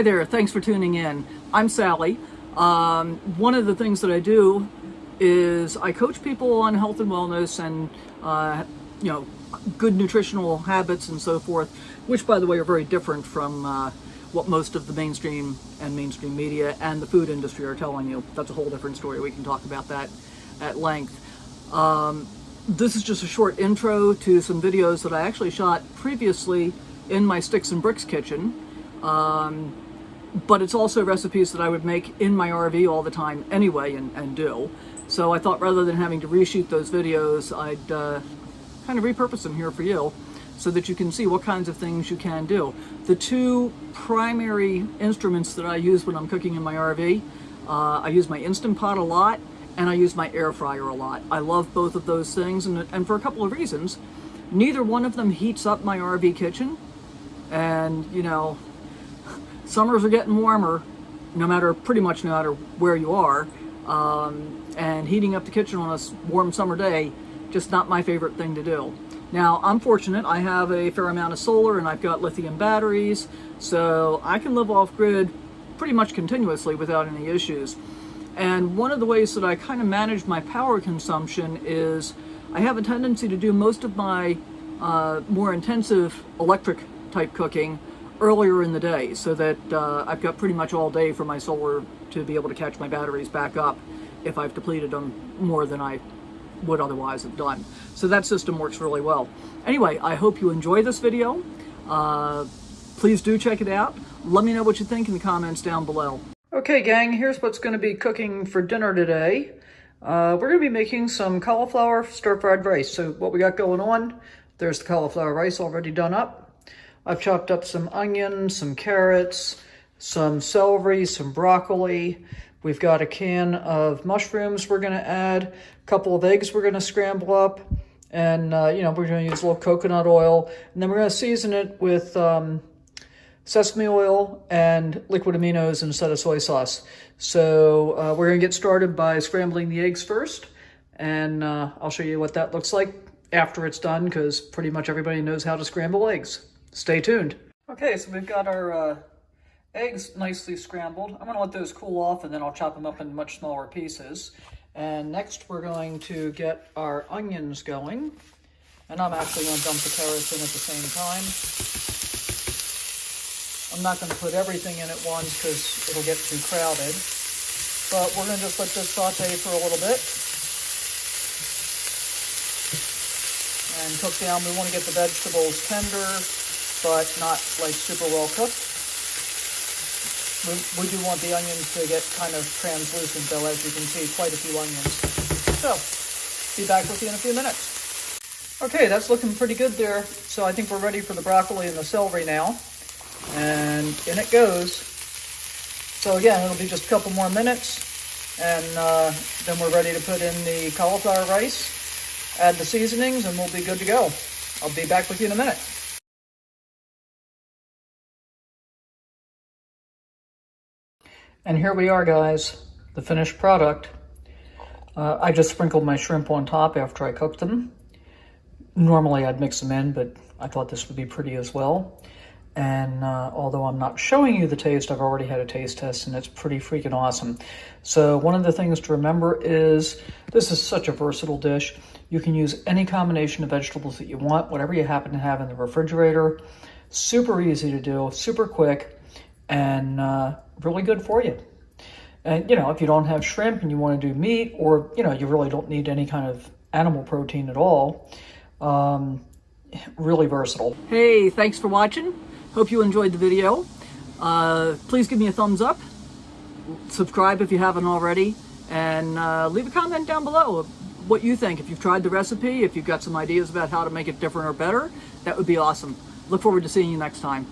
there, thanks for tuning in. I'm Sally. One of the things that I do is I coach people on health and wellness and good nutritional habits and so forth, which by the way are very different from what most of the mainstream media and the food industry are telling you. That's a whole different story. We can talk about that at length. This is just a short intro to some videos that I actually shot previously in my Sticks and Bricks kitchen. But it's also recipes that I would make in my RV all the time anyway and do. So I thought rather than having to reshoot those videos, I'd kind of repurpose them here for you so that you can see what kinds of things you can do. The two primary instruments that I use when I'm cooking in my RV, I use my Instant Pot a lot and I use my air fryer a lot. I love both of those things and for a couple of reasons. Neither one of them heats up my RV kitchen, and summers are getting warmer pretty much no matter where you are, and heating up the kitchen on a warm summer day, just not my favorite thing to do. Now, I'm fortunate. I have a fair amount of solar and I've got lithium batteries, so I can live off grid pretty much continuously without any issues. And one of the ways that I kind of manage my power consumption is I have a tendency to do most of my more intensive electric type cooking earlier in the day, so that I've got pretty much all day for my solar to be able to catch my batteries back up if I've depleted them more than I would otherwise have done. So that system works really well. Anyway, I hope you enjoy this video. Please do check it out. Let me know what you think in the comments down below. Okay gang, here's what's going to be cooking for dinner today. We're going to be making some cauliflower stir-fried rice. So what we got going on, there's the cauliflower rice already done up. I've chopped up some onions, some carrots, some celery, some broccoli. We've got a can of mushrooms we're going to add, a couple of eggs we're going to scramble up, and we're going to use a little coconut oil, and then we're going to season it with sesame oil and liquid aminos instead of soy sauce. So we're going to get started by scrambling the eggs first, and I'll show you what that looks like after it's done, because pretty much everybody knows how to scramble eggs. Stay tuned. Okay, so we've got our eggs nicely scrambled. I'm going to let those cool off and then I'll chop them up in much smaller pieces. And next we're going to get our onions going. And I'm actually going to dump the carrots in at the same time. I'm not going to put everything in at once because it'll get too crowded. But we're going to just let this saute for a little bit. And cook down. We want to get the vegetables tender, but not like super well cooked. We do want the onions to get kind of translucent though, as you can see, quite a few onions. So, be back with you in a few minutes. Okay, that's looking pretty good there. So I think we're ready for the broccoli and the celery now. And in it goes. So again, it'll be just a couple more minutes. And then we're ready to put in the cauliflower rice, add the seasonings, and we'll be good to go. I'll be back with you in a minute. And here we are, guys, the finished product. I just sprinkled my shrimp on top after I cooked them. Normally I'd mix them in, but I thought this would be pretty as well. And although I'm not showing you the taste, I've already had a taste test and it's pretty freaking awesome. So one of the things to remember is this is such a versatile dish. You can use any combination of vegetables that you want, whatever you happen to have in the refrigerator. Super easy to do, super quick, and really good for you. And if you don't have shrimp and you want to do meat, or you really don't need any kind of animal protein at all, really versatile. Hey, thanks for watching. Hope you enjoyed the video. Please give me a thumbs up, subscribe if you haven't already, and leave a comment down below of what you think. If you've tried the recipe, if you've got some ideas about how to make it different or better, that would be awesome. Look forward to seeing you next time.